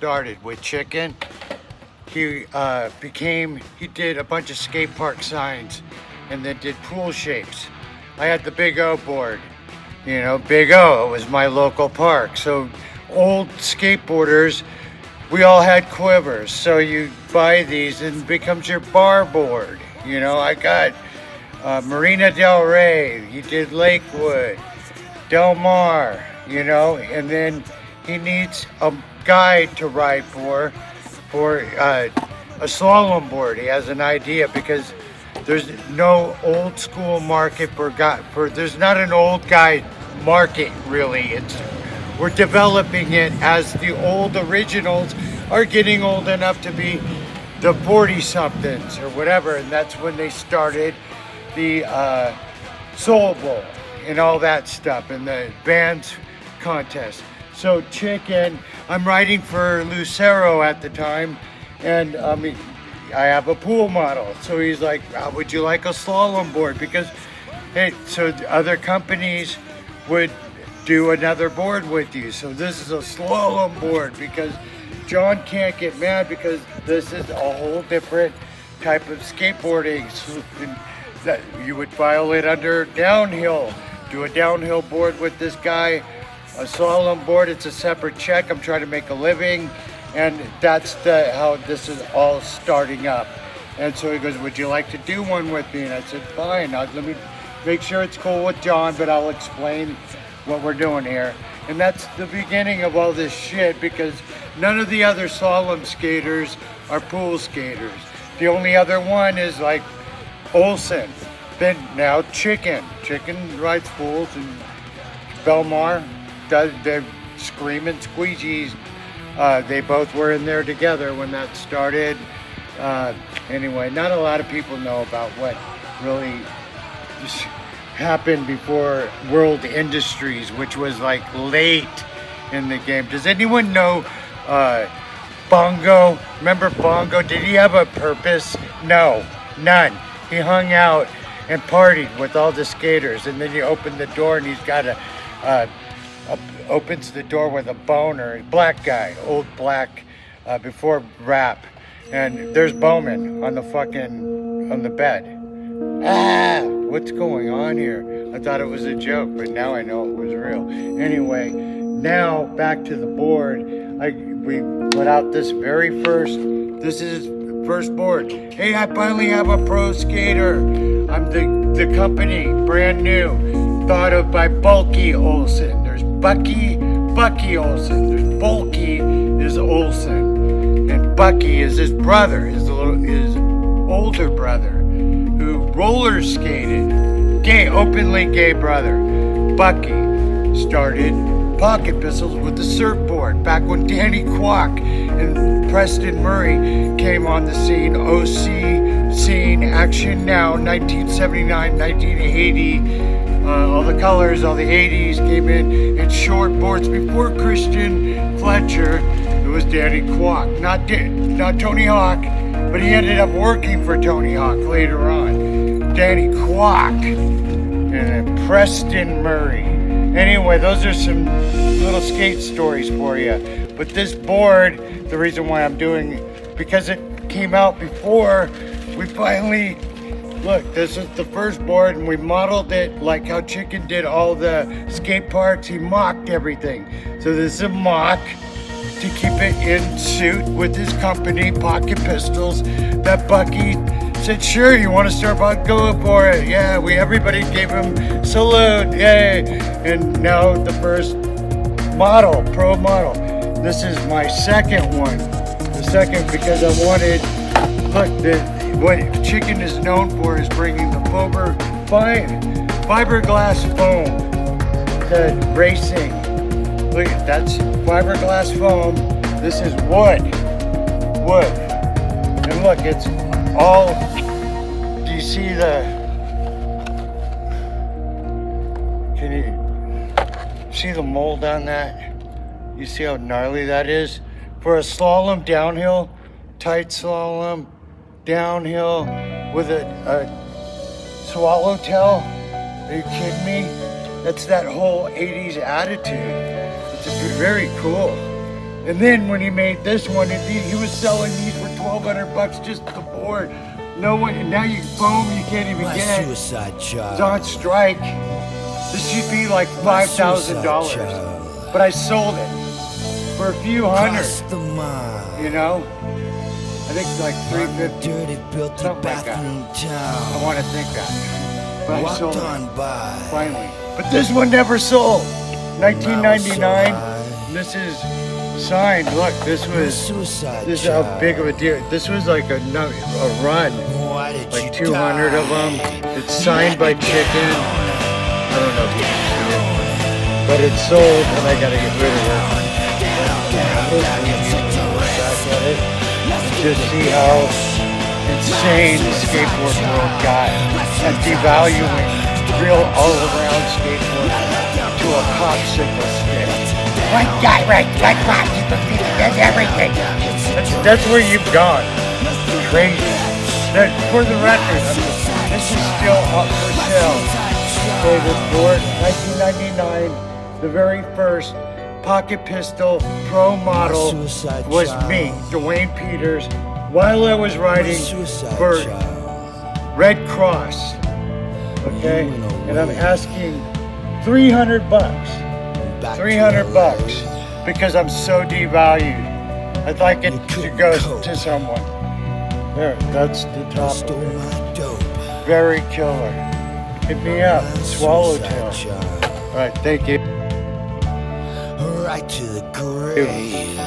started with Chicken. He did a bunch of skate park signs and then did pool shapes. I had the Big O board. You know, Big O was my local park. So old skateboarders, we all had quivers. So you buy these and it becomes your bar board. You know, I got Marina Del Rey, he did Lakewood, Del Mar, you know, and then he needs a guide to ride for a slalom board. He has an idea because there's no old school market there's not an old guy market really. We're developing it as the old originals are getting old enough to be the 40 somethings or whatever, and that's when they started the Soul Bowl and all that stuff and the bands contest. So Chicken, I'm writing for Lucero at the time, and I have a pool model. So he's like, would you like a slalom board? Because, hey, so other companies would do another board with you. So this is a slalom board because John can't get mad because this is a whole different type of skateboarding. So that you would file it under downhill. Do a downhill board with this guy. A slalom board, it's a separate check. I'm trying to make a living, and that's how this is all starting up. And so he goes, would you like to do one with me? And I said, fine, let me make sure it's cool with John, but I'll explain what we're doing here. And that's the beginning of all this shit, because none of the other slalom skaters are pool skaters. The only other one is like Olsen. Then now Chicken rides pools, and Belmar does the Screaming Squeegees. They both were in there together when that started. Anyway, not a lot of people know about what really happened before World Industries, which was like late in the game. Does anyone know Bongo? Remember Bongo? Did he have a purpose? No, none. He hung out and partied with all the skaters, and then you open the door and he's got opens the door with a boner. Black guy, old black, before rap. And there's Bowman on the bed. What's going on here? I thought it was a joke, but now I know it was real. Anyway, now back to the board. We put out this is his first board. Hey, I finally have a pro skater. I'm the company, brand new, thought of by Bulky Olsen. There's Bucky Olsen. There's Bulky is Olsen, and Bucky is his brother, his older brother, who roller skated. Openly gay brother. Bucky started pocket pistols with the surfboard back when Danny Kwok and Preston Murray came on the scene. OC scene, Action Now, 1979, 1980. All the colors, all the 80s came in short boards. Before Christian Fletcher, it was Danny Kwok, not Tony Hawk, but he ended up working for Tony Hawk later on. Danny Kwok and then Preston Murray. Anyway, those are some little skate stories for you. But this board, the reason why I'm doing, because it came out before we finally, look, this is the first board, and we modeled it like how Chicken did all the skate parks. He mocked everything. So this is a mock to keep it in suit with his company, Pocket Pistols, that Bucky said, sure, you want to start by going for it? Yeah, everybody gave him salute, yay. And now the first model, pro model. This is my second one. The second because I wanted, look, what Chicken is known for is bringing the fiberglass foam to racing. Look, that's fiberglass foam. This is wood. And look, it's all, do you see can you see the mold on that? You see how gnarly that is? For a slalom downhill, tight slalom, downhill with a swallowtail. Are you kidding me? That's that whole 80s attitude. It's very cool. And then when he made this one, he was selling these for $1,200 just the board. No one, and now you foam you can't even get. Suicide child. It's on strike. This should be like $5,000, but I sold it for a few hundred. You know, I think like $350, something like that. I want to think that, but I sold it finally. But this one never sold. 1999. This is signed. Look, this is how big of a deal. This was like a run, like 200 of them. It's signed by Chicken. I don't know if you can see it, but it's sold, and I gotta get rid of it. Back at it, just see how insane the skateboard world got at devaluing real all-around skateboard to a popsicle stick. One guy right popsicle stick does everything. That's where you've gone. Crazy. For the record, this is still up for sale. Okay, this board, 1999, the very first pocket pistol pro model was me, DuANE Peters, while I was riding for Red Cross. Okay, and I'm asking $300, $300 because I'm so devalued. I'd like it to go to someone. There, that's the top of it. Very killer. Hit me up, Swallowtail. All right, thank you. Right to the grave.